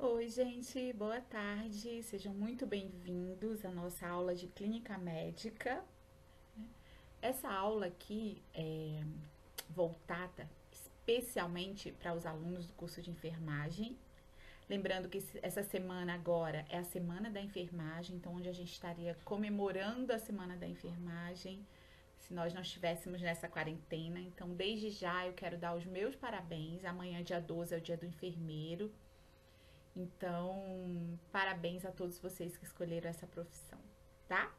Oi, gente, boa tarde. Sejam muito bem-vindos à nossa aula de clínica médica. Essa aula aqui é voltada especialmente para os alunos do curso de enfermagem. Lembrando que essa semana agora é a semana da enfermagem, então onde a gente estaria comemorando a semana da enfermagem, se nós não estivéssemos nessa quarentena. Então, desde já eu quero dar os meus parabéns. Amanhã, dia 12, é o dia do enfermeiro. Então, parabéns a todos vocês que escolheram essa profissão, tá?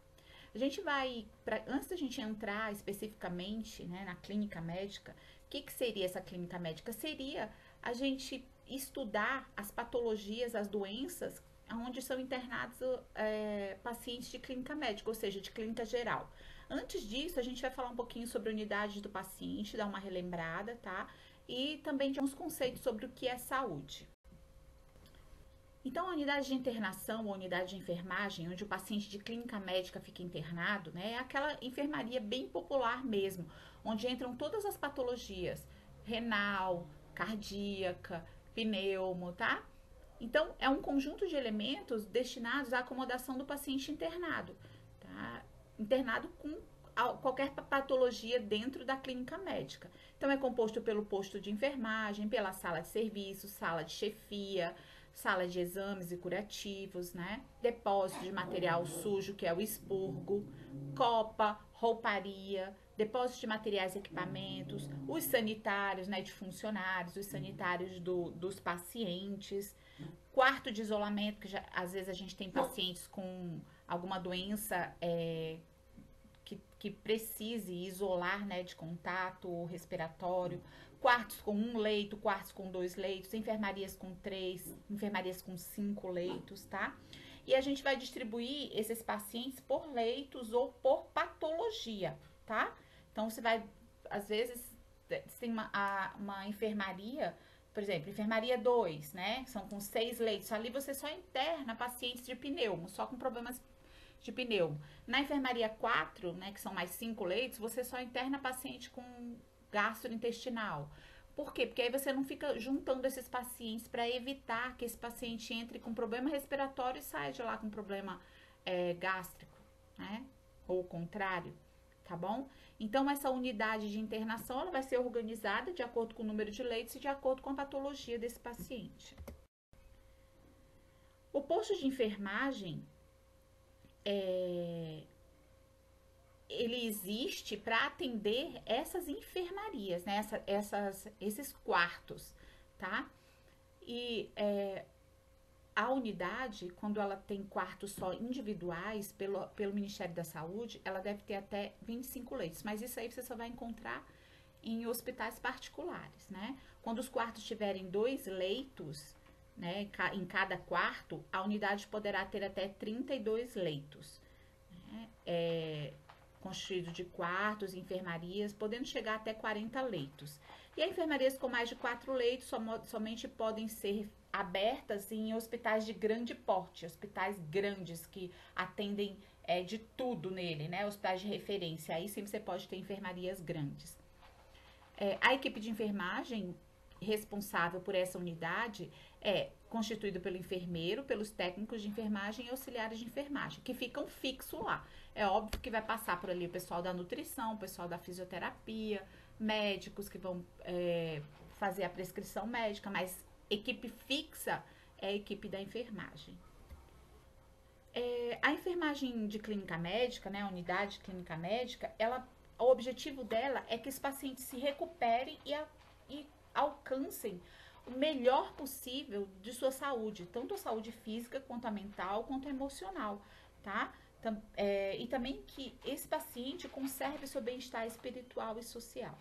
A gente vai, antes da gente entrar especificamente, né, na clínica médica, o que seria essa clínica médica? Seria a gente estudar as patologias, as doenças onde são internados pacientes de clínica médica, ou seja, de clínica geral. Antes disso, a gente vai falar um pouquinho sobre a unidade do paciente, dar uma relembrada, tá? E também de alguns conceitos sobre o que é saúde. Então, a unidade de internação ou unidade de enfermagem, onde o paciente de clínica médica fica internado, né, é aquela enfermaria bem popular mesmo, onde entram todas as patologias, renal, cardíaca, pneumo, tá? Então, é um conjunto de elementos destinados à acomodação do paciente internado, tá? Internado com qualquer patologia dentro da clínica médica. Então, é composto pelo posto de enfermagem, pela sala de serviço, sala de chefia, sala de exames e curativos, né? Depósito de material sujo, que é o expurgo, copa, rouparia, depósito de materiais e equipamentos, os sanitários, né, de funcionários, os sanitários dos pacientes, quarto de isolamento, que já, às vezes a gente tem pacientes com alguma doença que precise isolar, né, de contato respiratório, quartos com um leito, quartos com 2 leitos, enfermarias com 3, enfermarias com 5 leitos, tá? E a gente vai distribuir esses pacientes por leitos ou por patologia, tá? Então você vai, às vezes, tem uma enfermaria, por exemplo, enfermaria 2, né? São com 6 leitos. Ali você só interna pacientes de pneumo, só com problemas de pneumo. Na enfermaria 4, né, que são mais 5 leitos, você só interna paciente com gastrointestinal. Por quê? Porque aí você não fica juntando esses pacientes para evitar que esse paciente entre com problema respiratório e saia de lá com problema gástrico, né? Ou o contrário, tá bom? Então, essa unidade de internação ela vai ser organizada de acordo com o número de leitos e de acordo com a patologia desse paciente. O posto de enfermagem ele existe para atender essas enfermarias, né? Esses quartos, tá? E a unidade, quando ela tem quartos só individuais pelo Ministério da Saúde, ela deve ter até 25 leitos, mas isso aí você só vai encontrar em hospitais particulares, né? Quando os quartos tiverem 2 leitos, né, em cada quarto, a unidade poderá ter até 32 leitos, né? Constituído de quartos, enfermarias, podendo chegar até 40 leitos. E as enfermarias com mais de 4 leitos somente podem ser abertas em hospitais de grande porte, hospitais grandes que atendem de tudo nele, né? Hospitais de referência. Aí sim você pode ter enfermarias grandes. A equipe de enfermagem responsável por essa unidade é constituído pelo enfermeiro, pelos técnicos de enfermagem e auxiliares de enfermagem, que ficam fixos lá. É óbvio que vai passar por ali o pessoal da nutrição, o pessoal da fisioterapia, médicos que vão fazer a prescrição médica, mas equipe fixa é a equipe da enfermagem. A enfermagem de clínica médica, né, a unidade de clínica médica, o objetivo dela é que os pacientes se recuperem e alcancem o melhor possível de sua saúde, tanto a saúde física quanto a mental, quanto a emocional, tá? E também que esse paciente conserve seu bem-estar espiritual e social.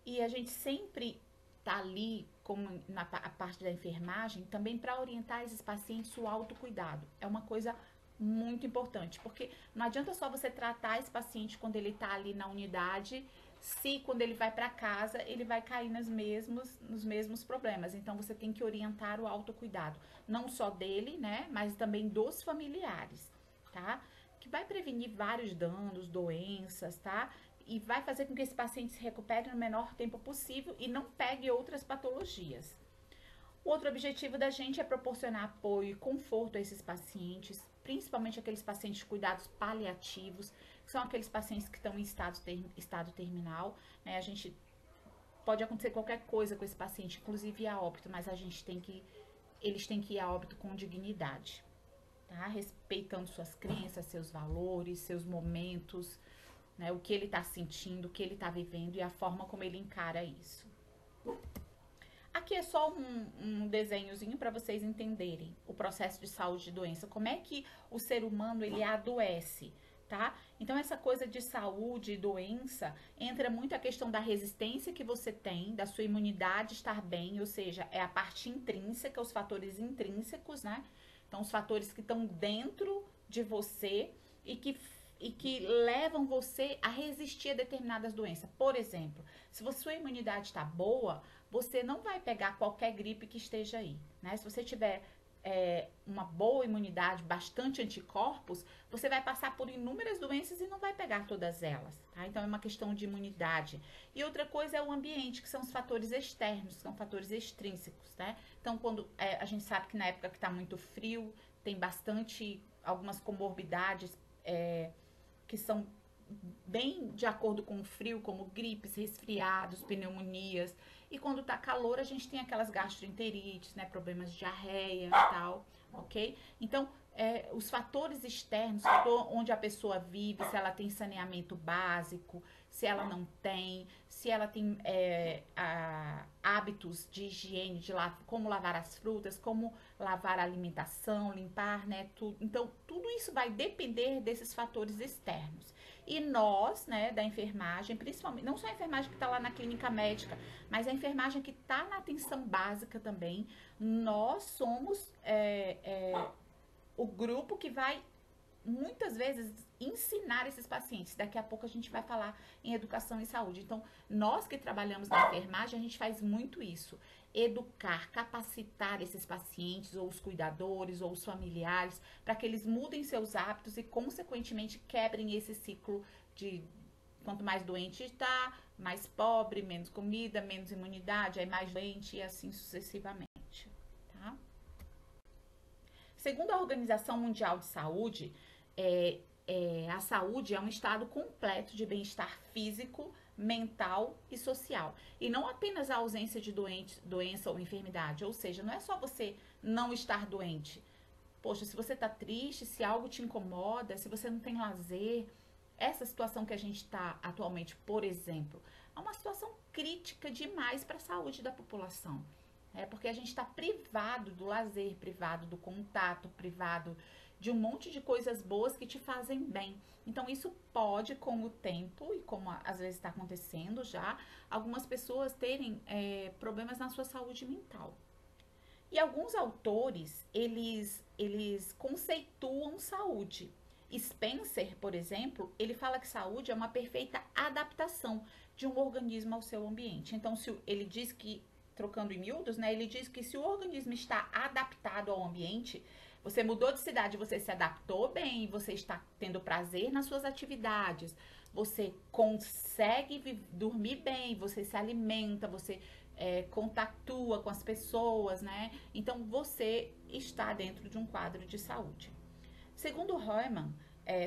E a gente sempre tá ali, como na a parte da enfermagem, também para orientar esses pacientes o autocuidado. É uma coisa muito importante, porque não adianta só você tratar esse paciente quando ele tá ali na unidade, se quando ele vai para casa ele vai cair nos mesmos problemas. Então você tem que orientar o autocuidado, não só dele, né, mas também dos familiares, tá? Que vai prevenir vários danos, doenças, tá? E vai fazer com que esse paciente se recupere no menor tempo possível e não pegue outras patologias. O outro objetivo da gente é proporcionar apoio e conforto a esses pacientes, principalmente aqueles pacientes de cuidados paliativos, que são aqueles pacientes que estão em estado terminal, né? A gente pode acontecer qualquer coisa com esse paciente, inclusive a óbito, mas eles têm que ir a óbito com dignidade, tá? Respeitando suas crenças, seus valores, seus momentos, né? O que ele está sentindo, o que ele está vivendo e a forma como ele encara isso. Aqui é só um desenhozinho para vocês entenderem o processo de saúde e doença, como é que o ser humano ele adoece, tá? Então essa coisa de saúde e doença entra muito a questão da resistência que você tem, da sua imunidade estar bem, ou seja, é a parte intrínseca, os fatores intrínsecos, né? Então os fatores que estão dentro de você e que levam você a resistir a determinadas doenças. Por exemplo, se a sua imunidade está boa, você não vai pegar qualquer gripe que esteja aí, né? Se você tiver uma boa imunidade, bastante anticorpos, você vai passar por inúmeras doenças e não vai pegar todas elas, tá? Então é uma questão de imunidade. E outra coisa é o ambiente, que são os fatores externos, que são fatores extrínsecos, né? Então quando a gente sabe que na época que está muito frio, tem bastante, algumas comorbidades que são bem de acordo com o frio, como gripes, resfriados, pneumonias. E quando tá calor, a gente tem aquelas gastroenterites, né? Problemas de diarreia e tal, ok? Então, os fatores externos, onde a pessoa vive, se ela tem saneamento básico, se ela não tem, se ela tem hábitos de higiene, como lavar as frutas, como lavar a alimentação, limpar, né? Tudo. Então, tudo isso vai depender desses fatores externos. E nós, né, da enfermagem, principalmente, não só a enfermagem que está lá na clínica médica, mas a enfermagem que está na atenção básica também, nós somos o grupo que vai, muitas vezes, ensinar esses pacientes. Daqui a pouco a gente vai falar em educação e saúde. Então, nós que trabalhamos na enfermagem, a gente faz muito isso. Educar, capacitar esses pacientes, ou os cuidadores, ou os familiares, para que eles mudem seus hábitos e, consequentemente, quebrem esse ciclo de quanto mais doente está, mais pobre, menos comida, menos imunidade, aí mais doente e assim sucessivamente, tá? Segundo a Organização Mundial de Saúde, a saúde é um estado completo de bem-estar físico, mental e social. E não apenas a ausência de doença ou enfermidade. Ou seja, não é só você não estar doente. Poxa, se você tá triste, se algo te incomoda, se você não tem lazer, essa situação que a gente está atualmente, por exemplo, é uma situação crítica demais para a saúde da população. Porque a gente está privado do lazer, privado do contato, privado de um monte de coisas boas que te fazem bem. Então, isso pode, com o tempo, e como às vezes está acontecendo já, algumas pessoas terem problemas na sua saúde mental. E alguns autores, eles conceituam saúde. Spencer, por exemplo, ele fala que saúde é uma perfeita adaptação de um organismo ao seu ambiente. Então, se ele diz que, trocando em miúdos, né, ele diz que se o organismo está adaptado ao ambiente, você mudou de cidade, você se adaptou bem, você está tendo prazer nas suas atividades, você consegue dormir bem, você se alimenta, você contactua com as pessoas, né? Então, você está dentro de um quadro de saúde. Segundo Heumann,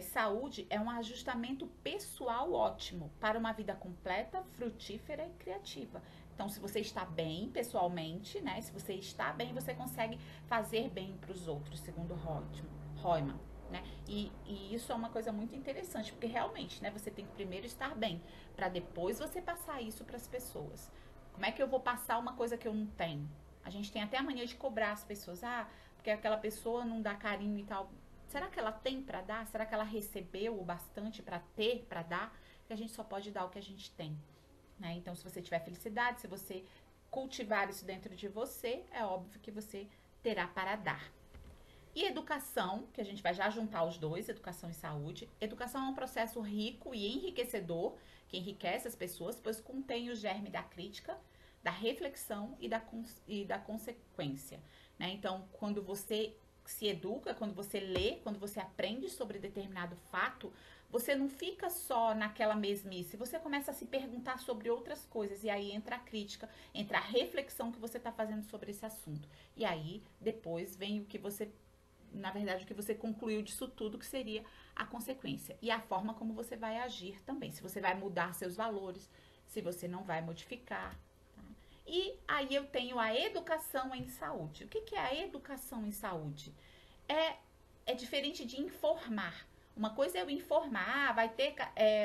saúde é um ajustamento pessoal ótimo para uma vida completa, frutífera e criativa. Então, se você está bem pessoalmente, né? Se você está bem, você consegue fazer bem para os outros, segundo Heumann, né? E isso é uma coisa muito interessante, porque realmente, né? Você tem que primeiro estar bem, para depois você passar isso para as pessoas. Como é que eu vou passar uma coisa que eu não tenho? A gente tem até a mania de cobrar as pessoas, porque aquela pessoa não dá carinho e tal. Será que ela tem para dar? Será que ela recebeu o bastante para ter, para dar? Que a gente só pode dar o que a gente tem, né? Então, se você tiver felicidade, se você cultivar isso dentro de você, é óbvio que você terá para dar. E educação, que a gente vai já juntar os dois, educação e saúde. Educação é um processo rico e enriquecedor, que enriquece as pessoas, pois contém o germe da crítica, da reflexão e da consequência, né? Então, quando você se educa, quando você lê, quando você aprende sobre determinado fato, você não fica só naquela mesmice, você começa a se perguntar sobre outras coisas, e aí entra a crítica, entra a reflexão que você está fazendo sobre esse assunto. E aí, depois, vem o que você, na verdade, o que você concluiu disso tudo, que seria a consequência. E a forma como você vai agir também, se você vai mudar seus valores, se você não vai modificar. Tá? E aí eu tenho a educação em saúde. O que é a educação em saúde? É diferente de informar. Uma coisa é eu informar, vai ter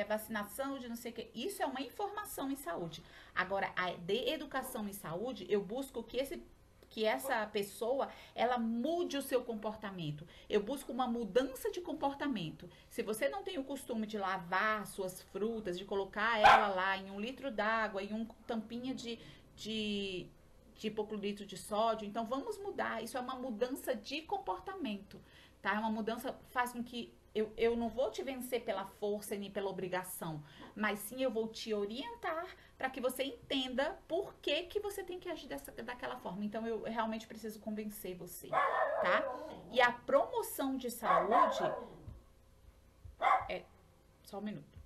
vacinação de não sei o que. Isso é uma informação em saúde. Agora, a de educação em saúde, eu busco que essa pessoa, ela mude o seu comportamento. Eu busco uma mudança de comportamento. Se você não tem o costume de lavar suas frutas, de colocar ela lá em 1 litro d'água, em tampinha de hipoclorito de sódio, então vamos mudar. Isso é uma mudança de comportamento, tá? É uma mudança, faz com que eu não vou te vencer pela força nem pela obrigação, mas sim eu vou te orientar para que você entenda por que você tem que agir daquela forma. Então eu realmente preciso convencer você, tá? E a promoção de saúde só um minuto.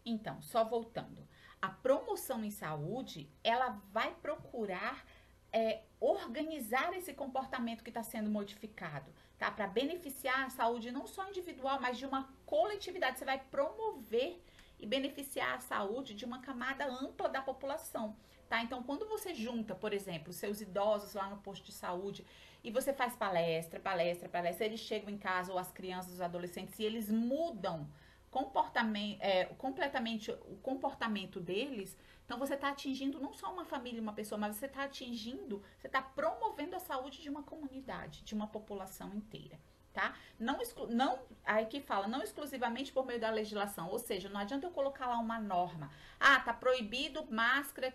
Então, só voltando. A promoção em saúde, ela vai procurar organizar esse comportamento que está sendo modificado, tá? Para beneficiar a saúde não só individual, mas de uma coletividade. Você vai promover e beneficiar a saúde de uma camada ampla da população, tá? Então, quando você junta, por exemplo, seus idosos lá no posto de saúde e você faz palestra, eles chegam em casa, ou as crianças, os adolescentes, e eles mudam completamente o comportamento deles, então você está atingindo não só uma família, uma pessoa, mas você está promovendo a saúde de uma comunidade, de uma população inteira, tá? Aí que fala, não exclusivamente por meio da legislação, ou seja, não adianta eu colocar lá uma norma. Ah, tá proibido máscara,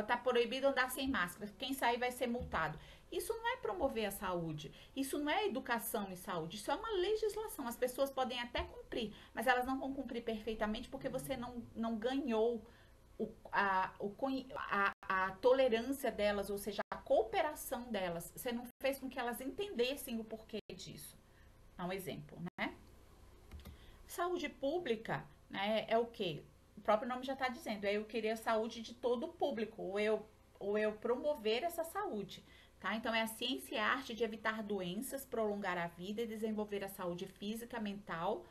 tá proibido andar sem máscara, quem sair vai ser multado. Isso não é promover a saúde, isso não é educação em saúde, isso é uma legislação. As pessoas podem até cumprir, mas elas não vão cumprir perfeitamente porque você não ganhou a tolerância delas, ou seja, a cooperação delas. Você não fez com que elas entendessem o porquê disso. Dá um exemplo, né? Saúde pública, né, é o quê? O próprio nome já está dizendo, é eu querer a saúde de todo o público, ou eu promover essa saúde. Tá? Então, é a ciência e a arte de evitar doenças, prolongar a vida e desenvolver a saúde física, mental,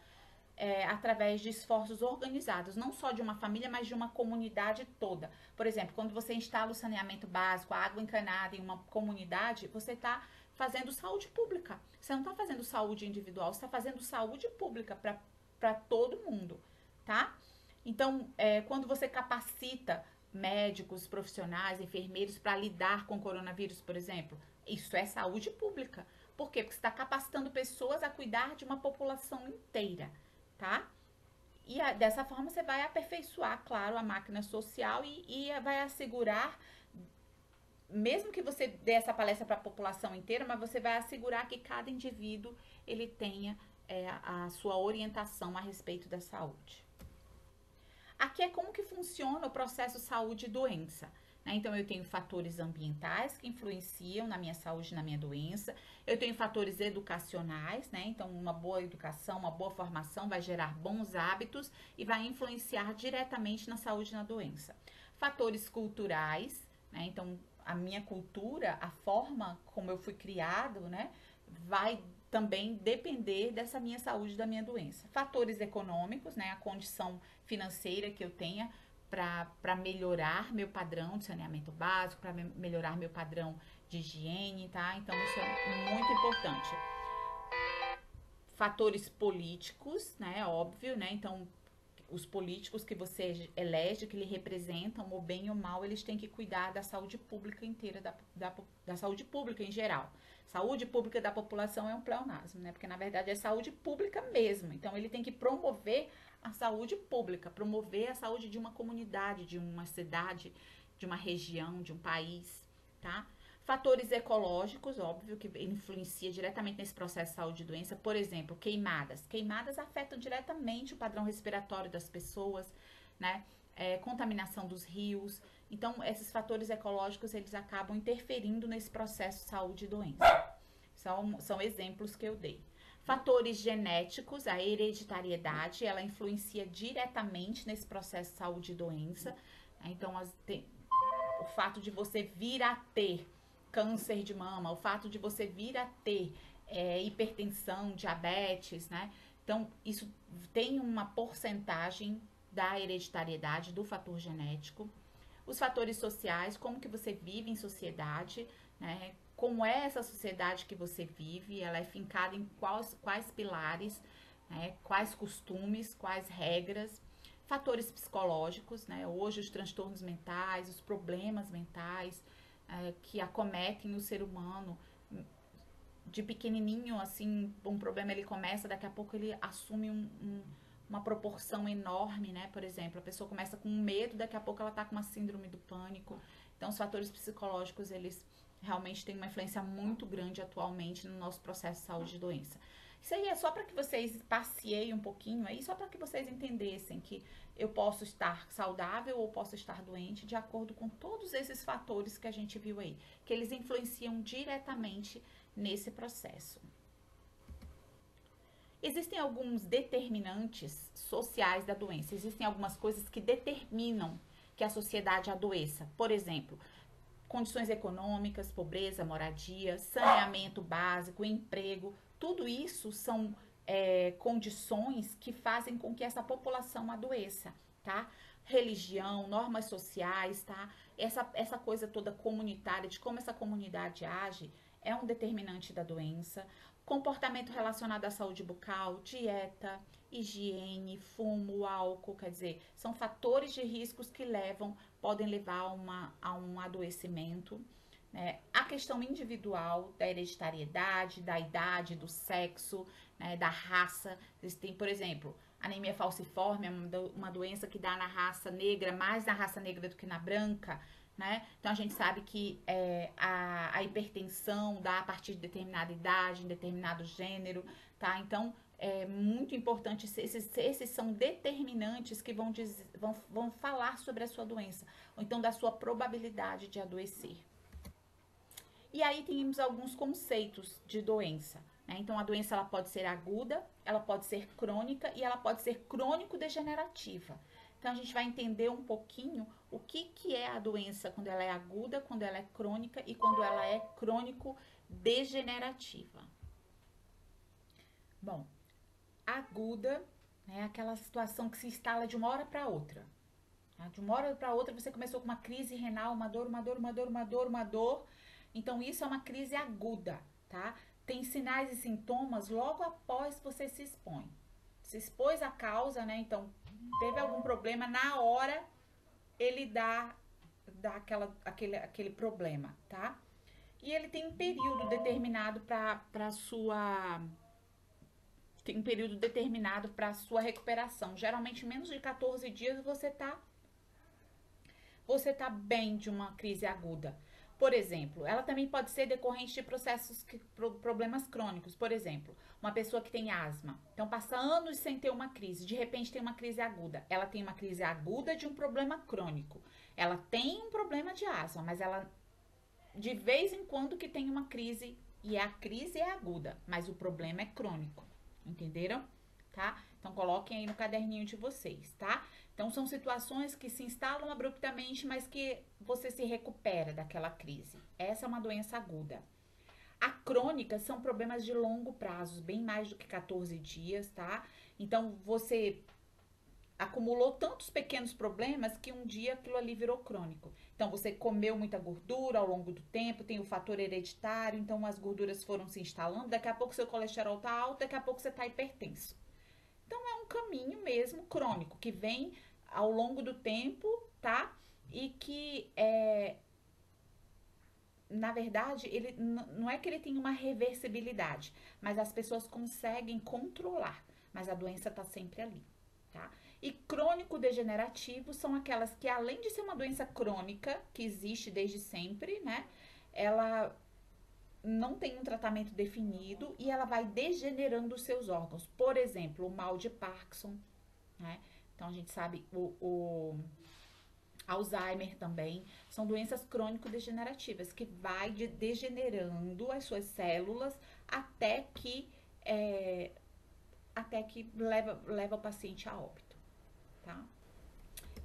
através de esforços organizados, não só de uma família, mas de uma comunidade toda. Por exemplo, quando você instala o saneamento básico, a água encanada em uma comunidade, você está fazendo saúde pública. Você não está fazendo saúde individual, você está fazendo saúde pública para todo mundo, tá? Então, quando você capacita médicos, profissionais, enfermeiros para lidar com o coronavírus, por exemplo, isso é saúde pública. Por quê? Porque você está capacitando pessoas a cuidar de uma população inteira, tá? E dessa forma você vai aperfeiçoar, claro, a máquina social e vai assegurar, mesmo que você dê essa palestra para a população inteira, mas você vai assegurar que cada indivíduo ele tenha a sua orientação a respeito da saúde. Aqui é como que funciona o processo saúde e doença, né? Então, eu tenho fatores ambientais que influenciam na minha saúde e na minha doença. Eu tenho fatores educacionais, né? Então, uma boa educação, uma boa formação vai gerar bons hábitos e vai influenciar diretamente na saúde e na doença. Fatores culturais, né? Então, a minha cultura, a forma como eu fui criado, né? Vai também depender dessa minha saúde, da minha doença. Fatores econômicos, né? A condição financeira que eu tenha para melhorar meu padrão de saneamento básico, para melhorar meu padrão de higiene, tá? Então, isso é muito importante. Fatores políticos, né? Óbvio, né? Então, os políticos que você elege, que lhe representam, ou bem ou mal, eles têm que cuidar da saúde pública inteira, da saúde pública em geral. Saúde pública da população é um pleonasmo, né? Porque, na verdade, é saúde pública mesmo. Então, ele tem que promover a saúde pública, promover a saúde de uma comunidade, de uma cidade, de uma região, de um país, tá? Fatores ecológicos, óbvio, que influencia diretamente nesse processo de saúde e doença. Por exemplo, queimadas. Queimadas afetam diretamente o padrão respiratório das pessoas, né? Contaminação dos rios. Então, esses fatores ecológicos, eles acabam interferindo nesse processo de saúde e doença. São exemplos que eu dei. Fatores genéticos, a hereditariedade, ela influencia diretamente nesse processo de saúde e doença. Então, o fato de você vir a ter câncer de mama, o fato de você vir a ter hipertensão, diabetes, né? Então, isso tem uma porcentagem da hereditariedade, do fator genético. Os fatores sociais, como que você vive em sociedade, né? Como é essa sociedade que você vive, ela é fincada em quais pilares, né? Quais costumes, quais regras. Fatores psicológicos, né? Hoje os transtornos mentais, os problemas mentais que acometem o ser humano, de pequenininho, assim, um problema ele começa, daqui a pouco ele assume uma proporção enorme, né? Por exemplo, a pessoa começa com medo, daqui a pouco ela tá com uma síndrome do pânico. Então, os fatores psicológicos, eles realmente têm uma influência muito grande atualmente no nosso processo de saúde e doença. Isso aí é só para que vocês passeiem um pouquinho aí, só para que vocês entendessem que eu posso estar saudável ou posso estar doente de acordo com todos esses fatores que a gente viu aí, que eles influenciam diretamente nesse processo. Existem alguns determinantes sociais da doença, existem algumas coisas que determinam que a sociedade adoeça. Por exemplo, condições econômicas, pobreza, moradia, saneamento básico, emprego, tudo isso são condições que fazem com que essa população adoeça, tá? Religião, normas sociais, tá? Essa coisa toda comunitária, de como essa comunidade age, é um determinante da doença. Comportamento relacionado à saúde bucal, dieta, higiene, fumo, álcool, quer dizer, são fatores de riscos que podem levar a um adoecimento. Né? A questão individual da hereditariedade, da idade, do sexo, né? Da raça. Existem, por exemplo, anemia falciforme é uma doença que dá na raça negra, mais na raça negra do que na branca. Né? Então a gente sabe que a hipertensão dá a partir de determinada idade, em determinado gênero, tá? Então é muito importante, esses são determinantes que vão falar sobre a sua doença, ou então da sua probabilidade de adoecer. E aí temos alguns conceitos de doença. Né? Então a doença ela pode ser aguda, ela pode ser crônica e ela pode ser crônico-degenerativa. Então, a gente vai entender um pouquinho o que é a doença quando ela é aguda, quando ela é crônica e quando ela é crônico-degenerativa. Bom, aguda é aquela situação que se instala de uma hora para outra. Tá? De uma hora para outra, você começou com uma crise renal, uma dor. Então, isso é uma crise aguda, tá? Tem sinais e sintomas logo após você se expõe. Se expôs a causa, né? Então, teve algum problema, na hora ele dá aquele problema, tá? E ele tem um período determinado para sua recuperação. Geralmente menos de 14 dias você tá bem de uma crise aguda. Por exemplo, ela também pode ser decorrente de problemas crônicos. Por exemplo, uma pessoa que tem asma, então passa anos sem ter uma crise, de repente tem uma crise aguda. Ela tem uma crise aguda de um problema crônico. Ela tem um problema de asma, mas ela de vez em quando que tem uma crise, e a crise é aguda, mas o problema é crônico. Entenderam? Tá? Então coloquem aí no caderninho de vocês, tá? Então, são situações que se instalam abruptamente, mas que você se recupera daquela crise. Essa é uma doença aguda. A crônica são problemas de longo prazo, bem mais do que 14 dias, tá? Então, você acumulou tantos pequenos problemas que um dia aquilo ali virou crônico. Então, você comeu muita gordura ao longo do tempo, tem o fator hereditário, então as gorduras foram se instalando, daqui a pouco seu colesterol tá alto, daqui a pouco você tá hipertenso. Então, é um caminho mesmo crônico, que vem ao longo do tempo, tá? E que, na verdade, ele não é que ele tem uma reversibilidade, mas as pessoas conseguem controlar, mas a doença tá sempre ali, tá? E crônico-degenerativo são aquelas que, além de ser uma doença crônica, que existe desde sempre, né? Ela não tem um tratamento definido e ela vai degenerando os seus órgãos. Por exemplo, o mal de Parkinson, né? Então, a gente sabe o Alzheimer também. São doenças crônico-degenerativas que vai degenerando as suas células até que até que leva o paciente a óbito, tá?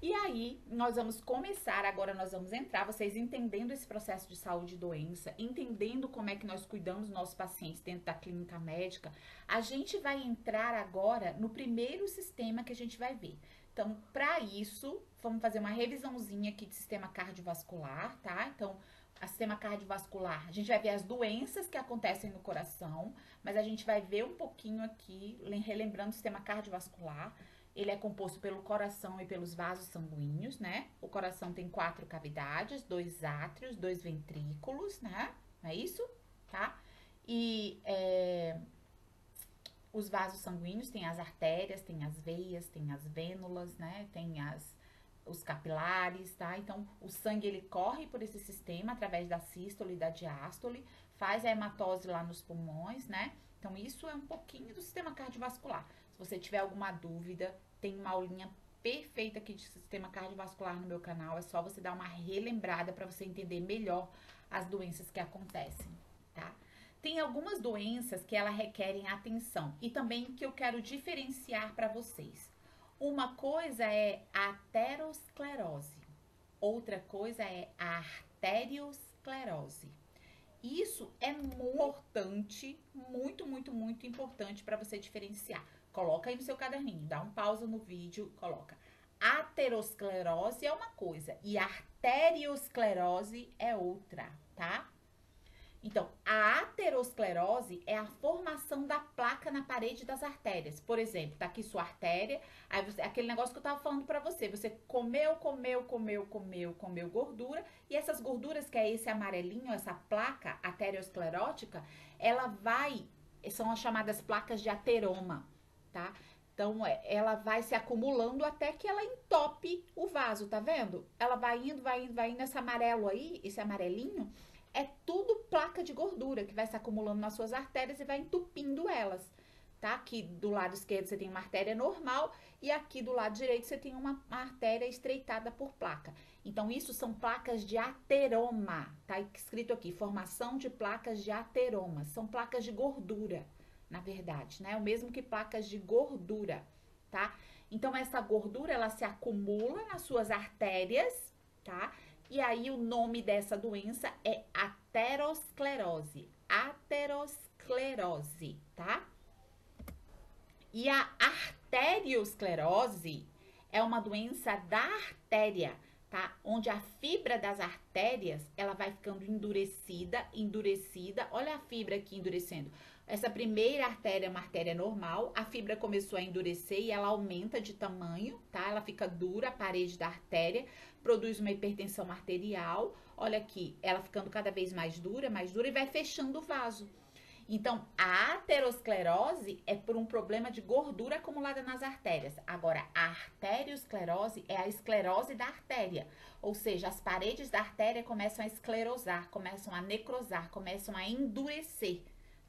E aí, nós vamos começar, agora nós vamos entrar, vocês entendendo esse processo de saúde e doença, entendendo como é que nós cuidamos dos nossos pacientes dentro da clínica médica, a gente vai entrar agora no primeiro sistema que a gente vai ver. Então, para isso, vamos fazer uma revisãozinha aqui de sistema cardiovascular, tá? Então, o sistema cardiovascular, a gente vai ver as doenças que acontecem no coração, mas a gente vai ver um pouquinho aqui, relembrando o sistema cardiovascular. Ele é composto pelo coração e pelos vasos sanguíneos, né? O coração tem 4 cavidades, 2 átrios, 2 ventrículos, né? Não é isso? Tá? E os vasos sanguíneos tem as artérias, tem as veias, tem as vênulas, né? Tem os capilares, tá? Então, o sangue, ele corre por esse sistema através da sístole e da diástole, faz a hematose lá nos pulmões, né? Então, isso é um pouquinho do sistema cardiovascular. Se você tiver alguma dúvida, tem uma aulinha perfeita aqui de sistema cardiovascular no meu canal. É só você dar uma relembrada para você entender melhor as doenças que acontecem, tá? Tem algumas doenças que elas requerem atenção e também que eu quero diferenciar para vocês. Uma coisa é a aterosclerose, outra coisa é a arteriosclerose. Isso é importante, muito, muito, muito importante para você diferenciar. Coloca aí no seu caderninho, dá um pausa no vídeo, coloca. Aterosclerose é uma coisa e arteriosclerose é outra, tá? Então, a aterosclerose é a formação da placa na parede das artérias. Por exemplo, tá aqui sua artéria, aí aquele negócio que eu tava falando pra você, você comeu gordura, e essas gorduras, que é esse amarelinho, essa placa aterosclerótica, são as chamadas placas de ateroma, tá? Então, ela vai se acumulando até que ela entope o vaso, tá vendo? Ela vai indo, esse amarelo aí, esse amarelinho, é tudo placa de gordura que vai se acumulando nas suas artérias e vai entupindo elas, tá? Aqui do lado esquerdo você tem uma artéria normal e aqui do lado direito você tem uma artéria estreitada por placa. Então, isso são placas de ateroma, tá escrito aqui, formação de placas de ateroma. São placas de gordura, na verdade, né? O mesmo que placas de gordura, tá? Então, essa gordura, ela se acumula nas suas artérias, tá? E aí, o nome dessa doença é aterosclerose. Aterosclerose, tá? E a arteriosclerose é uma doença da artéria, tá? Onde a fibra das artérias, ela vai ficando endurecida. Olha a fibra aqui endurecendo. Essa primeira artéria é uma artéria normal, a fibra começou a endurecer e ela aumenta de tamanho, tá? Ela fica dura, a parede da artéria, produz uma hipertensão arterial. Olha aqui, ela ficando cada vez mais dura e vai fechando o vaso. Então, a aterosclerose é por um problema de gordura acumulada nas artérias. Agora, a arteriosclerose é a esclerose da artéria. Ou seja, as paredes da artéria começam a esclerosar, começam a necrosar, começam a endurecer,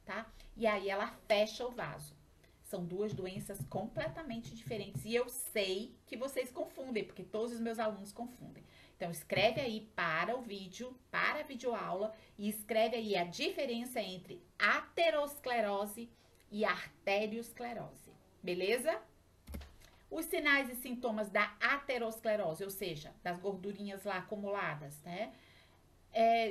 tá? E aí ela fecha o vaso. São duas doenças completamente diferentes. E eu sei que vocês confundem, porque todos os meus alunos confundem. Então, escreve aí para o vídeo, para a videoaula, e escreve aí a diferença entre aterosclerose e arteriosclerose, beleza? Os sinais e sintomas da aterosclerose, ou seja, das gordurinhas lá acumuladas, né?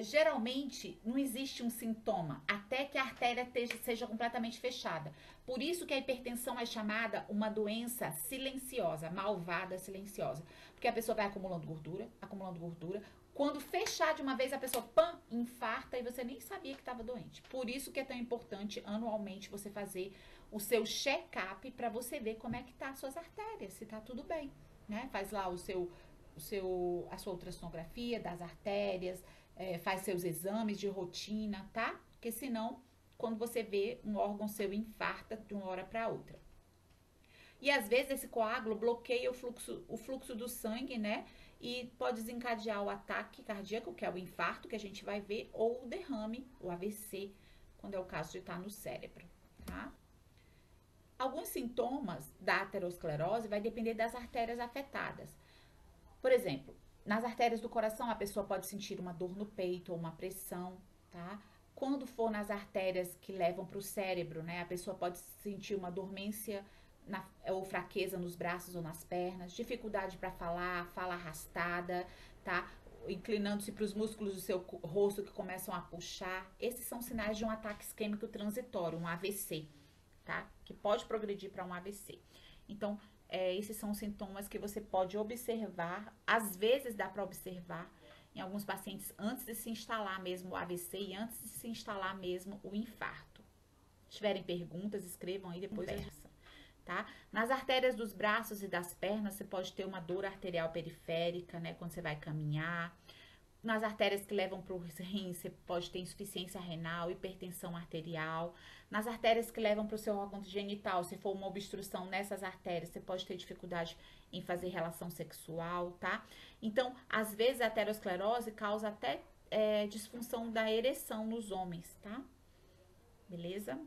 Geralmente não existe um sintoma até que a artéria seja completamente fechada. Por isso que a hipertensão é chamada uma doença silenciosa, malvada silenciosa. Porque a pessoa vai acumulando gordura. Quando fechar de uma vez, a pessoa, infarta e você nem sabia que estava doente. Por isso que é tão importante anualmente você fazer o seu check-up para você ver como é que tá as suas artérias, se tá tudo bem, né? Faz lá a sua ultrassonografia das artérias, faz seus exames de rotina, tá? Porque senão, quando você vê, um órgão seu infarta de uma hora para outra. E às vezes esse coágulo bloqueia o fluxo do sangue, né? E pode desencadear o ataque cardíaco, que é o infarto, que a gente vai ver, ou o derrame, o AVC, quando é o caso de estar no cérebro, tá? Alguns sintomas da aterosclerose vai depender das artérias afetadas. Por exemplo, nas artérias do coração, a pessoa pode sentir uma dor no peito ou uma pressão, tá? Quando for nas artérias que levam para o cérebro, né? A pessoa pode sentir uma dormência ou fraqueza nos braços ou nas pernas, dificuldade para falar, fala arrastada, tá? Inclinando-se para os músculos do seu rosto que começam a puxar. Esses são sinais de um ataque isquêmico transitório, um AVC, tá? Que pode progredir para um AVC. Então, esses são sintomas que você pode observar. Às vezes dá para observar em alguns pacientes antes de se instalar mesmo o AVC e antes de se instalar mesmo o infarto. Se tiverem perguntas, escrevam aí depois conversa, tá? Nas artérias dos braços e das pernas, você pode ter uma dor arterial periférica, né, quando você vai caminhar. Nas artérias que levam para o rim, você pode ter insuficiência renal, hipertensão arterial. Nas artérias que levam para o seu órgão genital, se for uma obstrução nessas artérias, você pode ter dificuldade em fazer relação sexual, tá? Então, às vezes, a aterosclerose causa até disfunção da ereção nos homens, tá? Beleza?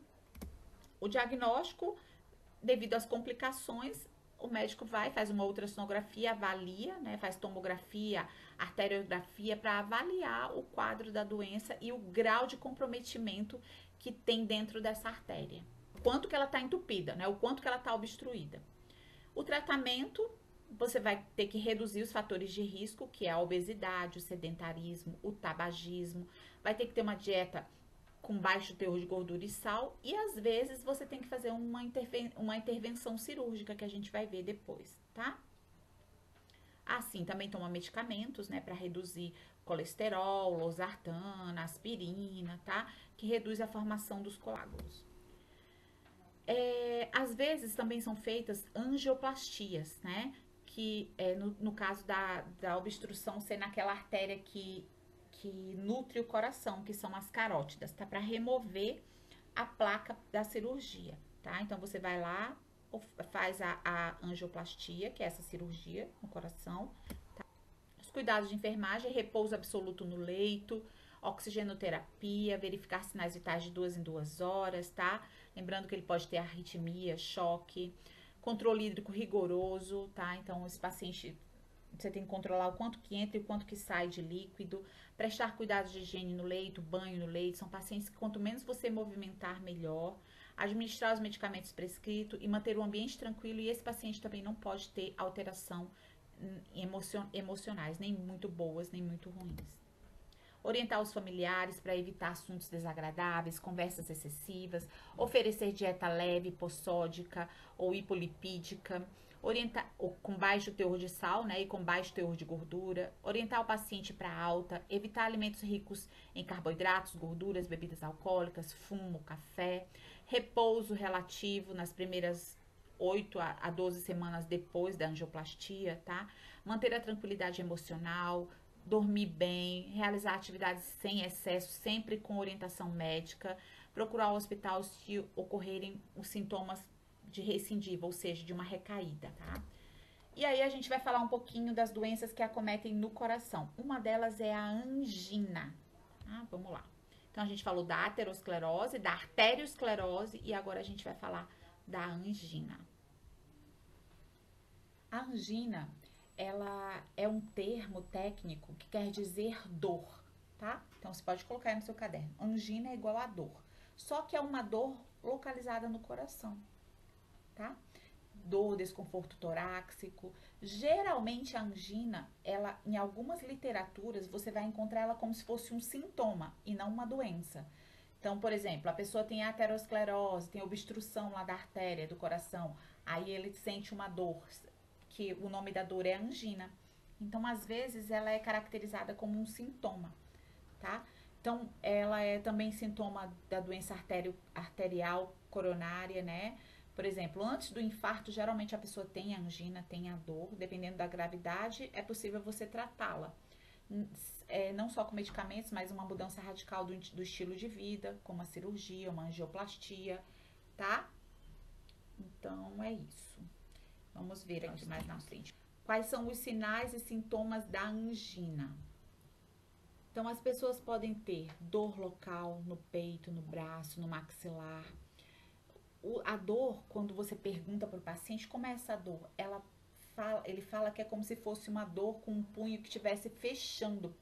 O diagnóstico, devido às complicações, o médico vai, faz uma ultrassonografia, avalia, né? Faz tomografia, arteriografia para avaliar o quadro da doença e o grau de comprometimento que tem dentro dessa artéria. O quanto que ela está entupida, né? O quanto que ela está obstruída. O tratamento, você vai ter que reduzir os fatores de risco, que é a obesidade, o sedentarismo, o tabagismo. Vai ter que ter uma dieta com baixo teor de gordura e sal, e às vezes você tem que fazer uma intervenção cirúrgica, que a gente vai ver depois, tá? Assim, também toma medicamentos, né, para reduzir colesterol, losartana, aspirina, tá? Que reduz a formação dos coágulos. Às vezes também são feitas angioplastias, né? Que no caso da obstrução ser naquela artéria que nutre o coração, que são as carótidas, tá? Para remover a placa da cirurgia, tá? Então, você vai lá, faz a angioplastia, que é essa cirurgia no coração, tá? Os cuidados de enfermagem, repouso absoluto no leito, oxigenoterapia, verificar sinais vitais de 2 em 2 horas, tá? Lembrando que ele pode ter arritmia, choque, controle hídrico rigoroso, tá? Então, esse paciente, você tem que controlar o quanto que entra e o quanto que sai de líquido, prestar cuidados de higiene no leito, banho no leito. São pacientes que quanto menos você movimentar, melhor. Administrar os medicamentos prescritos e manter o ambiente tranquilo. E esse paciente também não pode ter alteração emocionais, nem muito boas, nem muito ruins. Orientar os familiares para evitar assuntos desagradáveis, conversas excessivas, oferecer dieta leve, hipossódica ou hipolipídica, orientar com baixo teor de sal, né, e com baixo teor de gordura, orientar o paciente para alta, evitar alimentos ricos em carboidratos, gorduras, bebidas alcoólicas, fumo, café, repouso relativo nas primeiras 8 a 12 semanas depois da angioplastia, tá? Manter a tranquilidade emocional, dormir bem, realizar atividades sem excesso, sempre com orientação médica, procurar o hospital se ocorrerem os sintomas de recidiva, ou seja, de uma recaída, tá? E aí a gente vai falar um pouquinho das doenças que acometem no coração. Uma delas é a angina, tá? Vamos lá. Então, a gente falou da aterosclerose, da arteriosclerose e agora a gente vai falar da angina. A angina, ela é um termo técnico que quer dizer dor, tá? Então, você pode colocar aí no seu caderno. Angina é igual a dor. Só que é uma dor localizada no coração, tá? Dor, desconforto torácico. Geralmente, a angina, ela, em algumas literaturas, você vai encontrar ela como se fosse um sintoma e não uma doença. Então, por exemplo, a pessoa tem aterosclerose, tem obstrução lá da artéria do coração, aí ele sente uma dor, que o nome da dor é angina. Então, às vezes, ela é caracterizada como um sintoma, tá? Então, ela é também sintoma da doença arterial coronária, né? Por exemplo, antes do infarto, geralmente a pessoa tem angina, tem a dor. Dependendo da gravidade, é possível você tratá-la. Não só com medicamentos, mas uma mudança radical do estilo de vida, como a cirurgia, uma angioplastia, tá? Então, é isso. Vamos ver aqui mais na frente. Quais são os sinais e sintomas da angina? Então, as pessoas podem ter dor local no peito, no braço, no maxilar. A dor, quando você pergunta para o paciente como é essa dor, ele fala que é como se fosse uma dor com um punho que estivesse fechando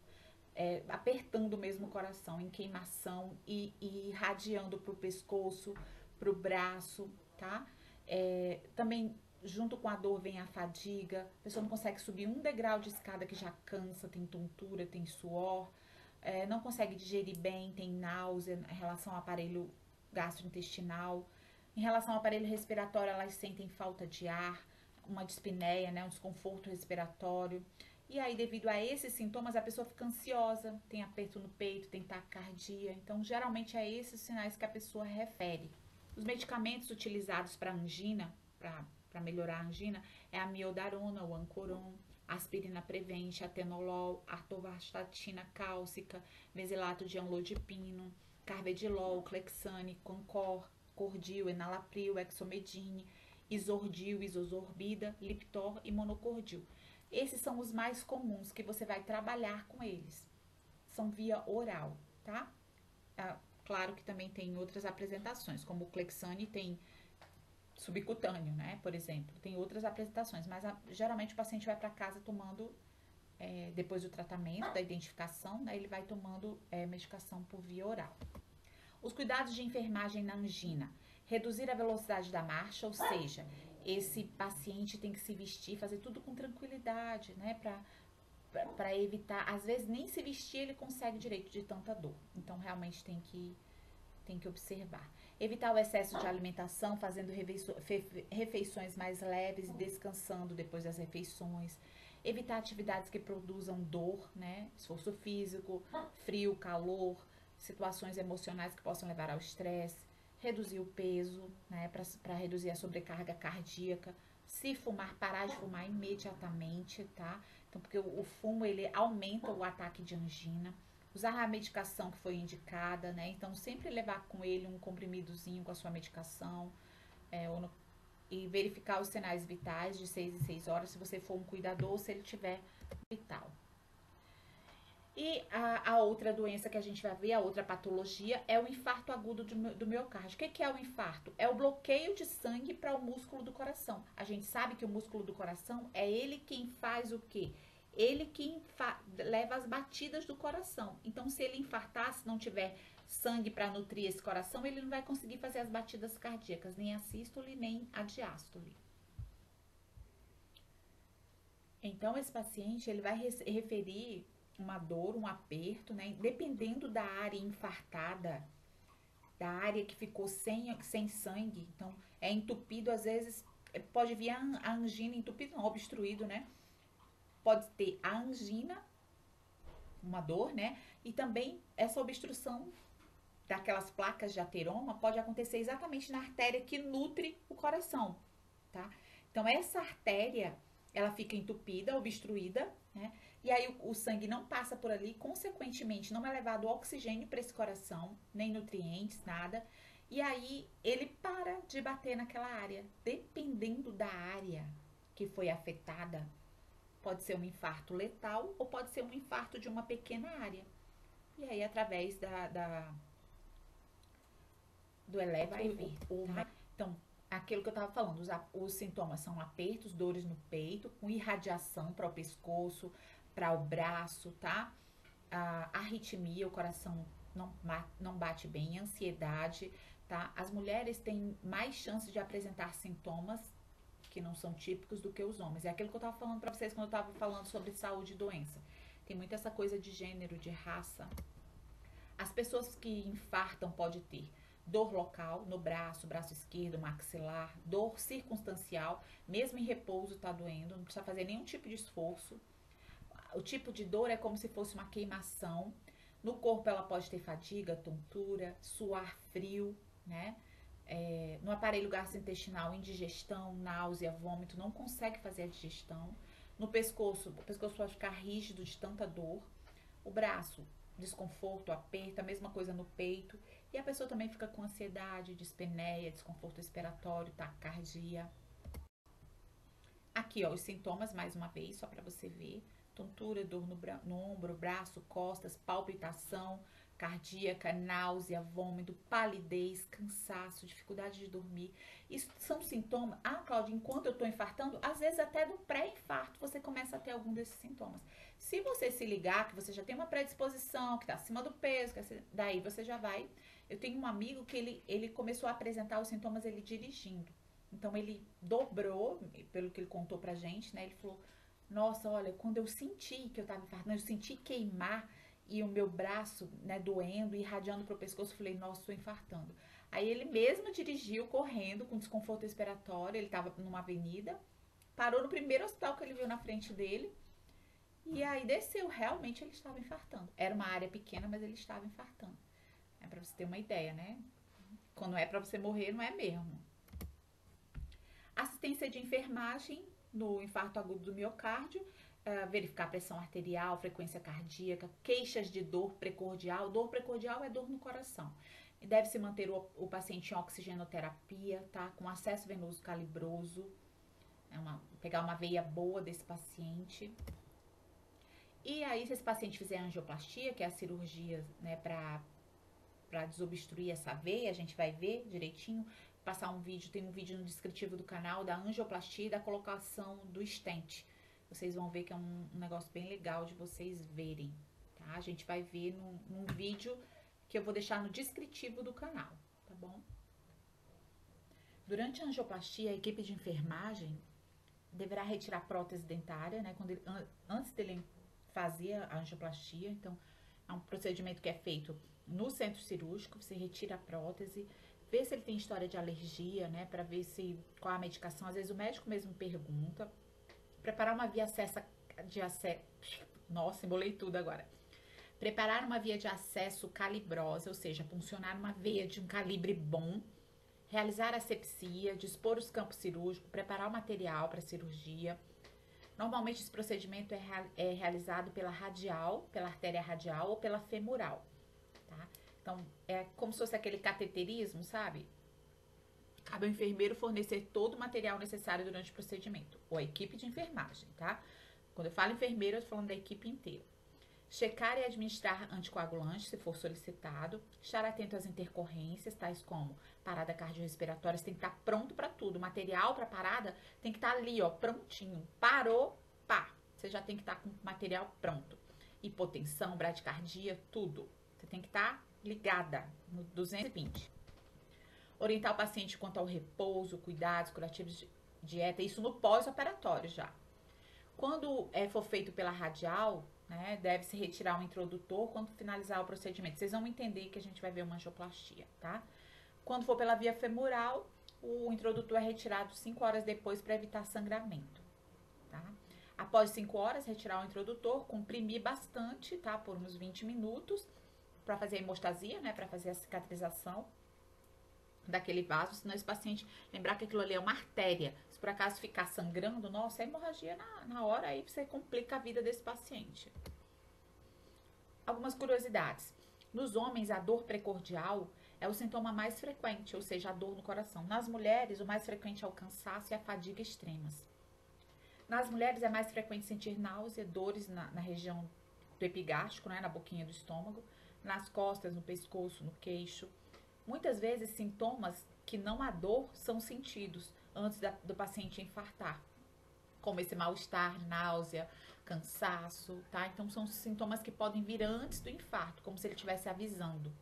apertando mesmo o coração, em queimação e irradiando pro pescoço, pro braço, tá? Também junto com a dor vem a fadiga, a pessoa não consegue subir um degrau de escada que já cansa, tem tontura, tem suor, não consegue digerir bem, tem náusea em relação ao aparelho gastrointestinal. Em relação ao aparelho respiratório, elas sentem falta de ar, uma dispneia, né, um desconforto respiratório. E aí, devido a esses sintomas, a pessoa fica ansiosa, tem aperto no peito, tem taquicardia. Então, geralmente, é esses sinais que a pessoa refere. Os medicamentos utilizados para angina, para melhorar a angina, é a miodarona, o Ancoron, aspirina Prevent, atenolol, atorvastatina cálcica, mesilato de amlodipino, carvedilol, Clexane, Concor, Cordil, Enalapril, Exomedine, Isordil, Isosorbida, Liptor e Monocordil. Esses são os mais comuns que você vai trabalhar com eles. São via oral, tá? Claro que também tem outras apresentações, como o Clexane tem subcutâneo, né? Por exemplo, tem outras apresentações, mas geralmente o paciente vai para casa tomando, depois do tratamento, da identificação, né? Ele vai tomando medicação por via oral. Os cuidados de enfermagem na angina. Reduzir a velocidade da marcha, ou seja, esse paciente tem que se vestir, fazer tudo com tranquilidade, né? Para evitar, às vezes nem se vestir ele consegue direito de tanta dor. Então, realmente tem que observar. Evitar o excesso de alimentação, fazendo refeições mais leves e descansando depois das refeições. Evitar atividades que produzam dor, né? Esforço físico, frio, calor, situações emocionais que possam levar ao estresse. Reduzir o peso, né? Para reduzir a sobrecarga cardíaca. Se fumar, parar de fumar imediatamente, tá? Então, porque o fumo, ele aumenta o ataque de angina. Usar a medicação que foi indicada, né? Então, sempre levar com ele um comprimidozinho com a sua medicação. E verificar os sinais vitais de 6 em 6 horas, se você for um cuidador ou se ele tiver vital. E a outra doença que a gente vai ver, a outra patologia, é o infarto agudo do miocárdio. O que é o infarto? É o bloqueio de sangue para o músculo do coração. A gente sabe que o músculo do coração é ele quem faz o quê? Ele que leva as batidas do coração. Então, se ele infartar, se não tiver sangue para nutrir esse coração, ele não vai conseguir fazer as batidas cardíacas, nem a sístole, nem a diástole. Então, esse paciente, ele vai referir uma dor, um aperto, né? Dependendo da área infartada, da área que ficou sem sangue. Então, é entupido, às vezes, pode vir a angina entupido, não, obstruído, né? Pode ter a angina, uma dor, né? E também essa obstrução daquelas placas de ateroma pode acontecer exatamente na artéria que nutre o coração, tá? Então, essa artéria, ela fica entupida, obstruída, né? E aí o sangue não passa por ali, consequentemente não é levado oxigênio para esse coração, nem nutrientes, nada. E aí ele para de bater naquela área. Dependendo da área que foi afetada, pode ser um infarto letal ou pode ser um infarto de uma pequena área. E aí, através do eletro, vai vir. Tá? Então, aquilo que eu estava falando, os sintomas são apertos, dores no peito, com irradiação para o pescoço, para o braço, tá? A arritmia, o coração não bate bem, ansiedade, tá? As mulheres têm mais chances de apresentar sintomas que não são típicos do que os homens. É aquilo que eu estava falando para vocês quando eu estava falando sobre saúde e doença. Tem muito essa coisa de gênero, de raça. As pessoas que infartam podem ter dor local no braço esquerdo, maxilar, dor circunstancial, mesmo em repouso tá doendo, não precisa fazer nenhum tipo de esforço. O tipo de dor é como se fosse uma queimação. No corpo ela pode ter fadiga, tontura, suar frio, né? No aparelho gastrointestinal, indigestão, náusea, vômito, não consegue fazer a digestão. No pescoço, o pescoço pode ficar rígido de tanta dor. O braço, desconforto, aperto, a mesma coisa no peito. E a pessoa também fica com ansiedade, dispneia, desconforto respiratório, taquicardia. Aqui, ó, os sintomas, mais uma vez, só para você ver. Tontura, dor no ombro, braço, costas, palpitação, cardíaca, náusea, vômito, palidez, cansaço, dificuldade de dormir. Isso são sintomas. Ah, Cláudia, enquanto eu estou infartando, às vezes até do pré-infarto você começa a ter algum desses sintomas. Se você se ligar que você já tem uma predisposição, que está acima do peso, daí você já vai. Eu tenho um amigo que ele começou a apresentar os sintomas ele dirigindo. Então ele dobrou, pelo que ele contou pra gente, né? Ele falou: nossa, olha, quando eu senti que eu tava infartando, eu senti queimar e o meu braço, né, doendo, irradiando pro pescoço, eu falei: nossa, tô infartando. Aí ele mesmo dirigiu correndo com desconforto respiratório, ele tava numa avenida, parou no primeiro hospital que ele viu na frente dele e aí desceu, realmente ele estava infartando. Era uma área pequena, mas ele estava infartando. É pra você ter uma ideia, né? Quando é pra você morrer, não é mesmo. Assistência de enfermagem no infarto agudo do miocárdio, verificar pressão arterial, frequência cardíaca, queixas de dor precordial. Dor precordial é dor no coração. Deve-se manter o paciente em oxigenoterapia, tá? Com acesso venoso calibroso. Pegar uma veia boa desse paciente. E aí, se esse paciente fizer angioplastia, que é a cirurgia, né, para desobstruir essa veia, a gente vai ver direitinho, passar um vídeo, tem um vídeo no descritivo do canal da angioplastia e da colocação do stent. Vocês vão ver que é um negócio bem legal de vocês verem, tá? A gente vai ver num vídeo que eu vou deixar no descritivo do canal, tá bom? Durante a angioplastia, a equipe de enfermagem deverá retirar prótese dentária, né? Antes dele fazer a angioplastia, então é um procedimento que é feito no centro cirúrgico, você retira a prótese, vê se ele tem história de alergia, né, para ver qual a medicação. Às vezes o médico mesmo pergunta. Preparar uma via de acesso, nossa, embolei tudo agora. Preparar uma via de acesso calibrosa, ou seja, funcionar uma veia de um calibre bom, realizar a asepsia, dispor os campos cirúrgicos, preparar o material para cirurgia. Normalmente esse procedimento é realizado pela artéria radial ou pela femoral, tá? Então, é como se fosse aquele cateterismo, sabe? Cabe ao enfermeiro fornecer todo o material necessário durante o procedimento, ou a equipe de enfermagem, tá? Quando eu falo enfermeiro, eu tô falando da equipe inteira. Checar e administrar anticoagulante, se for solicitado. Estar atento às intercorrências, tais como parada cardiorrespiratória, você tem que estar pronto para tudo. O material para parada tem que estar ali, ó, prontinho. Parou, pá, você já tem que estar com o material pronto. Hipotensão, bradicardia, tudo. Você tem que estar ligada no 220. Orientar o paciente quanto ao repouso, cuidados, curativos de dieta, isso no pós-operatório já. Quando for feito pela radial, né, deve-se retirar o introdutor quando finalizar o procedimento. Vocês vão entender que a gente vai ver uma angioplastia, tá? Quando for pela via femoral, o introdutor é retirado 5 horas depois para evitar sangramento, tá? Após 5 horas, retirar o introdutor, comprimir bastante, tá? Por uns 20 minutos, para fazer a hemostasia, né, para fazer a cicatrização daquele vaso, senão esse paciente, lembrar que aquilo ali é uma artéria, se por acaso ficar sangrando, nossa, é hemorragia na hora, aí você complica a vida desse paciente. Algumas curiosidades. Nos homens, a dor precordial é o sintoma mais frequente, ou seja, a dor no coração. Nas mulheres, o mais frequente é o cansaço e a fadiga extremas. Nas mulheres, é mais frequente sentir náusea, dores na região do epigástrico, né, na boquinha do estômago, nas costas, no pescoço, no queixo. Muitas vezes, sintomas que não há dor são sentidos antes do paciente infartar, como esse mal-estar, náusea, cansaço, tá? Então, são sintomas que podem vir antes do infarto, como se ele estivesse avisando.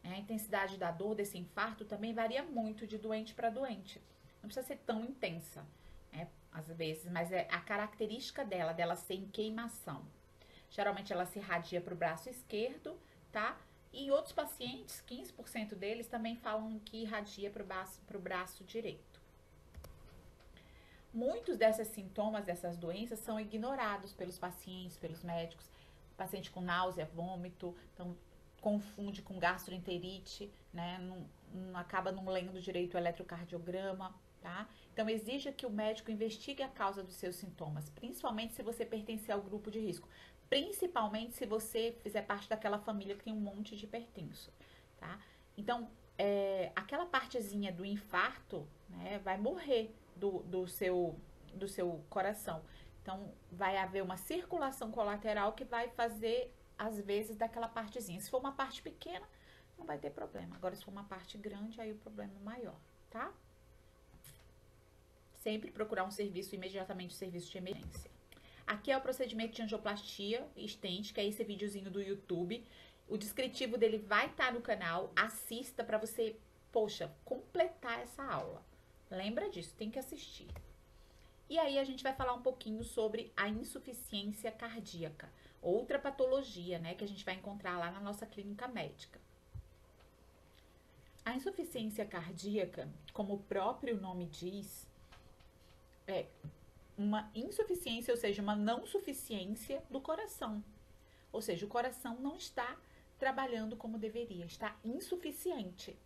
A intensidade da dor desse infarto também varia muito de doente para doente. Não precisa ser tão intensa, né, às vezes, mas é a característica dela ser em queimação. Geralmente, ela se irradia para o braço esquerdo, tá? E em outros pacientes, 15% deles também falam que irradia para o braço direito. Muitos desses sintomas dessas doenças são ignorados pelos pacientes, pelos médicos. O paciente com náusea, vômito, então confunde com gastroenterite, né? Não acaba não lendo direito o eletrocardiograma, tá? Então exija que o médico investigue a causa dos seus sintomas, principalmente se você pertencer ao grupo de risco. Principalmente se você fizer parte daquela família que tem um monte de hipertenso, tá? Então, aquela partezinha do infarto, né, vai morrer do seu coração. Então, vai haver uma circulação colateral que vai fazer às vezes, daquela partezinha. Se for uma parte pequena, não vai ter problema. Agora, se for uma parte grande, aí o problema é maior, tá? Sempre procurar um serviço, imediatamente serviço de emergência. Aqui é o procedimento de angioplastia stent, que é esse videozinho do YouTube. O descritivo dele vai estar no canal. Assista para você, poxa, completar essa aula. Lembra disso, tem que assistir. E aí a gente vai falar um pouquinho sobre a insuficiência cardíaca, outra patologia, né, que a gente vai encontrar lá na nossa clínica médica. A insuficiência cardíaca, como o próprio nome diz, é uma insuficiência, ou seja, uma não suficiência do coração. Ou seja, o coração não está trabalhando como deveria, está insuficiente.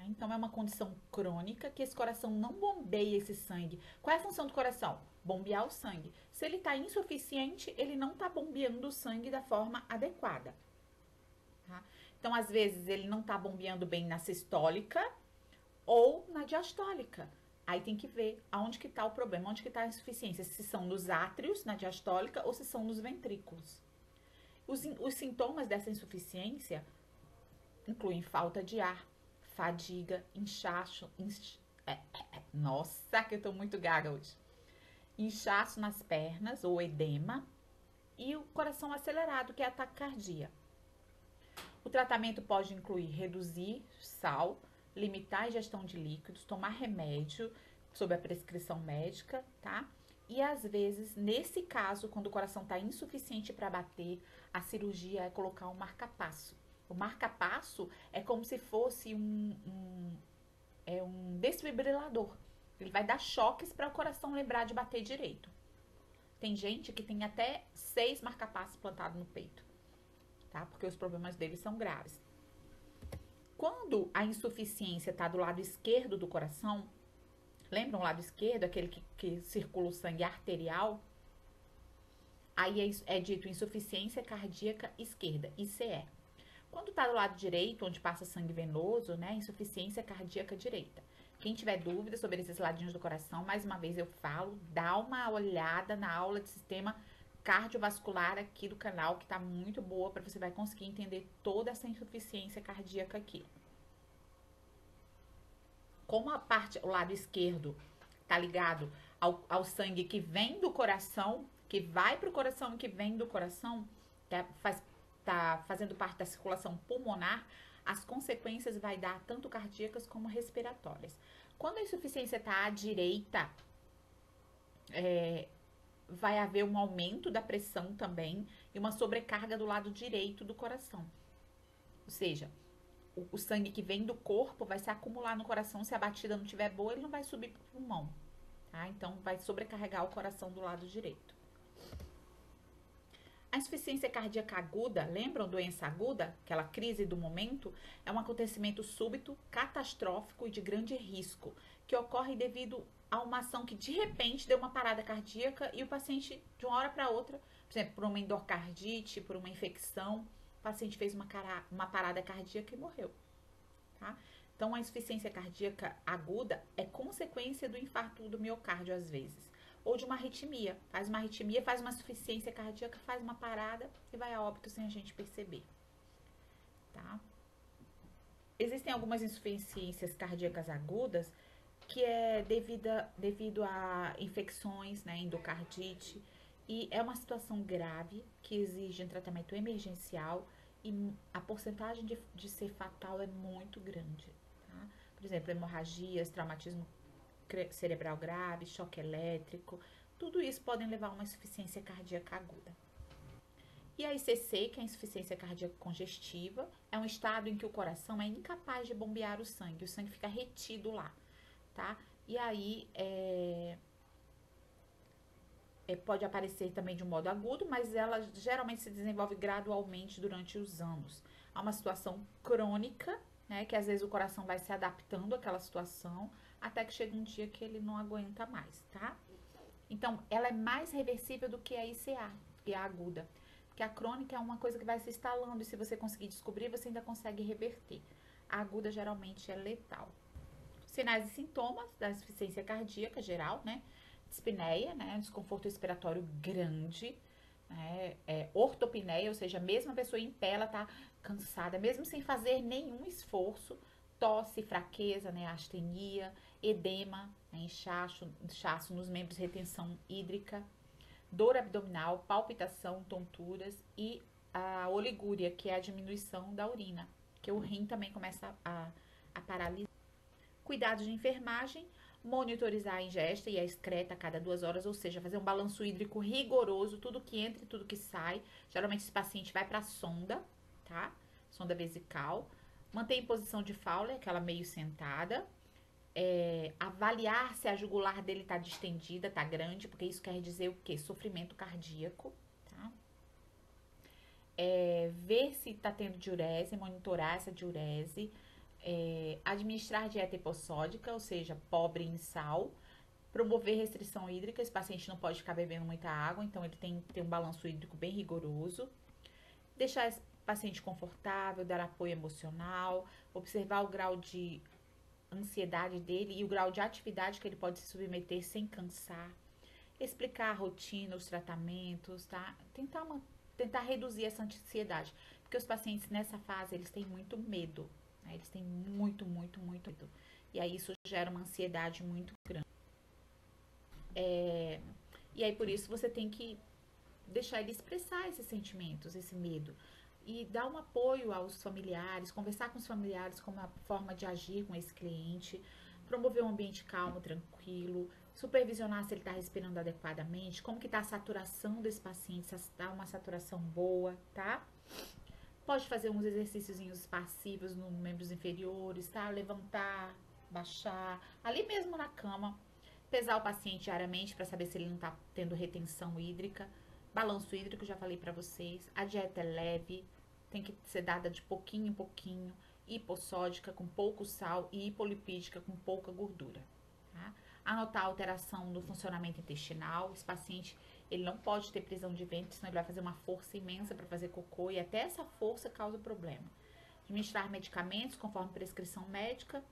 Então, é uma condição crônica que esse coração não bombeia esse sangue. Qual é a função do coração? Bombear o sangue. Se ele está insuficiente, ele não está bombeando o sangue da forma adequada. Tá? Então, às vezes, ele não está bombeando bem na sistólica ou na diastólica. Aí tem que ver aonde que está o problema, onde que está a insuficiência. Se são nos átrios, na diastólica, ou se são nos ventrículos. Os sintomas dessa insuficiência incluem falta de ar, fadiga, inchaço, nossa, que eu tô muito gaga hoje. Inchaço nas pernas ou edema e o coração acelerado, que é a taquicardia. O tratamento pode incluir reduzir sal, limitar a ingestão de líquidos, tomar remédio sob a prescrição médica, tá? E às vezes, nesse caso, quando o coração está insuficiente para bater, a cirurgia é colocar um marca-passo. O marca-passo é como se fosse um desfibrilador. Ele vai dar choques para o coração lembrar de bater direito. Tem gente que tem até 6 marca-passos plantados no peito, tá? Porque os problemas deles são graves. Quando a insuficiência está do lado esquerdo do coração, lembram o lado esquerdo, aquele que circula o sangue arterial? Aí é dito insuficiência cardíaca esquerda, ICE. Quando está do lado direito, onde passa sangue venoso, né, insuficiência cardíaca direita. Quem tiver dúvida sobre esses ladinhos do coração, mais uma vez eu falo, dá uma olhada na aula de sistema cardiovascular aqui do canal, que tá muito boa, para você vai conseguir entender toda essa insuficiência cardíaca aqui. Como o lado esquerdo tá ligado ao sangue que vem do coração, que vai pro coração e que vem do coração, tá fazendo parte da circulação pulmonar, as consequências vai dar tanto cardíacas como respiratórias. Quando a insuficiência tá à direita, vai haver um aumento da pressão também e uma sobrecarga do lado direito do coração. Ou seja, o sangue que vem do corpo vai se acumular no coração. Se a batida não estiver boa, ele não vai subir para o pulmão, tá? Então, vai sobrecarregar o coração do lado direito. A insuficiência cardíaca aguda, lembram doença aguda? Aquela crise do momento, é um acontecimento súbito, catastrófico e de grande risco, que ocorre devido a uma ação que de repente deu uma parada cardíaca e o paciente, de uma hora para outra, por exemplo, por uma endocardite, por uma infecção, o paciente fez uma parada cardíaca e morreu, tá? Então, a insuficiência cardíaca aguda é consequência do infarto do miocárdio, às vezes, ou de uma arritmia. Faz uma arritmia, faz uma insuficiência cardíaca, faz uma parada e vai a óbito sem a gente perceber, tá? Existem algumas insuficiências cardíacas agudas que é devido a infecções, né, endocardite, e é uma situação grave que exige um tratamento emergencial e a porcentagem de ser fatal é muito grande, tá? Por exemplo, hemorragias, traumatismo cerebral grave, choque elétrico, tudo isso podem levar a uma insuficiência cardíaca aguda. E a ICC, que é a insuficiência cardíaca congestiva, é um estado em que o coração é incapaz de bombear o sangue fica retido lá, tá? E aí, pode aparecer também de um modo agudo, mas ela geralmente se desenvolve gradualmente durante os anos. Há uma situação crônica, né, que às vezes o coração vai se adaptando àquela situação, até que chega um dia que ele não aguenta mais, tá? Então, ela é mais reversível do que a ICA, que é a aguda. Porque a crônica é uma coisa que vai se instalando e se você conseguir descobrir, você ainda consegue reverter. A aguda geralmente é letal. Sinais e sintomas da insuficiência cardíaca geral, né? Dispneia, né? Desconforto respiratório grande, né? Ortopneia, ou seja, mesmo a pessoa em pé, ela tá cansada, mesmo sem fazer nenhum esforço, tosse, fraqueza, né? Astenia, edema, né? Inchaço nos membros, retenção hídrica, dor abdominal, palpitação, tonturas e a oligúria, que é a diminuição da urina, que o rim também começa a paralisar. Cuidados de enfermagem, monitorizar a ingesta e a excreta a cada 2 horas, ou seja, fazer um balanço hídrico rigoroso, tudo que entra e tudo que sai. Geralmente esse paciente vai para a sonda, tá? Sonda vesical. Manter em posição de Fowler, aquela meio sentada. Avaliar se a jugular dele está distendida, está grande, porque isso quer dizer o quê? Sofrimento cardíaco, tá? Ver se está tendo diurese, monitorar essa diurese. Administrar dieta hipossódica, ou seja, pobre em sal. Promover restrição hídrica, esse paciente não pode ficar bebendo muita água, então ele tem que ter um balanço hídrico bem rigoroso. Deixar esse paciente confortável, dar apoio emocional, observar o grau de ansiedade dele e o grau de atividade que ele pode se submeter sem cansar. Explicar a rotina, os tratamentos, tá? Tentar reduzir essa ansiedade, porque os pacientes nessa fase, eles têm muito medo, né? Eles têm muito medo. E aí isso gera uma ansiedade muito grande. E aí por isso você tem que deixar ele expressar esses sentimentos, esse medo. E dar um apoio aos familiares, conversar com os familiares como uma forma de agir com esse cliente, promover um ambiente calmo, tranquilo, supervisionar se ele está respirando adequadamente, como que está a saturação desse paciente, se está uma saturação boa, tá? Pode fazer uns exercícios passivos nos membros inferiores, tá? Levantar, baixar, ali mesmo na cama. Pesar o paciente diariamente para saber se ele não está tendo retenção hídrica. Balanço hídrico, já falei para vocês. A dieta é leve, tem que ser dada de pouquinho em pouquinho. Hipossódica, com pouco sal, e hipolipídica, com pouca gordura. Tá? Anotar a alteração no funcionamento intestinal. Esse paciente, ele não pode ter prisão de ventre, senão ele vai fazer uma força imensa para fazer cocô, e até essa força causa problema. Administrar medicamentos conforme prescrição médica.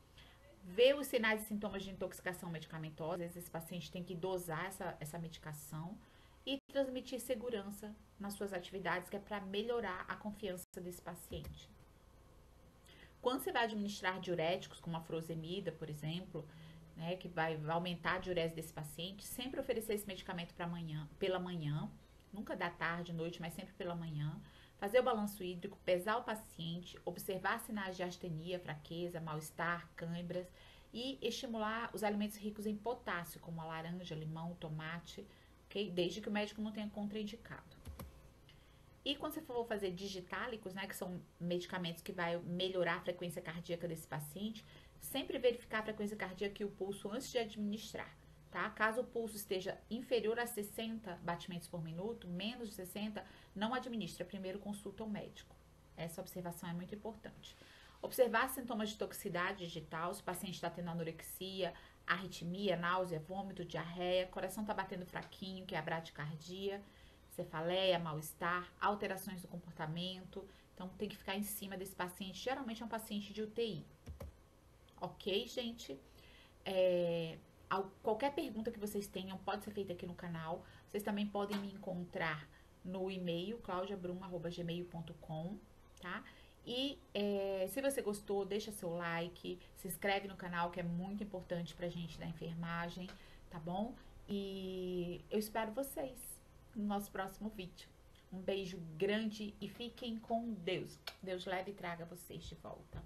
Ver os sinais e sintomas de intoxicação medicamentosa. Às vezes esse paciente tem que dosar essa medicação. E transmitir segurança nas suas atividades, que é para melhorar a confiança desse paciente. Quando você vai administrar diuréticos, como a furosemida, por exemplo, né, que vai aumentar a diurese desse paciente, sempre oferecer esse medicamento pela manhã, nunca da tarde, noite, mas sempre pela manhã. Fazer o balanço hídrico, pesar o paciente, observar sinais de astenia, fraqueza, mal-estar, câimbras e estimular os alimentos ricos em potássio, como a laranja, limão, tomate, okay? Desde que o médico não tenha contraindicado. E quando você for fazer digitálicos, né, que são medicamentos que vai melhorar a frequência cardíaca desse paciente, sempre verificar a frequência cardíaca e o pulso antes de administrar, tá? Caso o pulso esteja inferior a 60 batimentos por minuto, menos de 60, não administra, primeiro consulta o médico. Essa observação é muito importante. Observar sintomas de toxicidade digital, se o paciente está tendo anorexia, arritmia, náusea, vômito, diarreia, coração está batendo fraquinho, que é a bradicardia, cefaleia, mal-estar, alterações do comportamento. Então, tem que ficar em cima desse paciente. Geralmente é um paciente de UTI. Ok, gente? Qualquer pergunta que vocês tenham pode ser feita aqui no canal. Vocês também podem me encontrar no e-mail claudiabrum@gmail.com, tá? E se você gostou, deixa seu like, se inscreve no canal, que é muito importante pra gente da enfermagem, tá bom? E eu espero vocês no nosso próximo vídeo. Um beijo grande e fiquem com Deus. Deus leve e traga vocês de volta.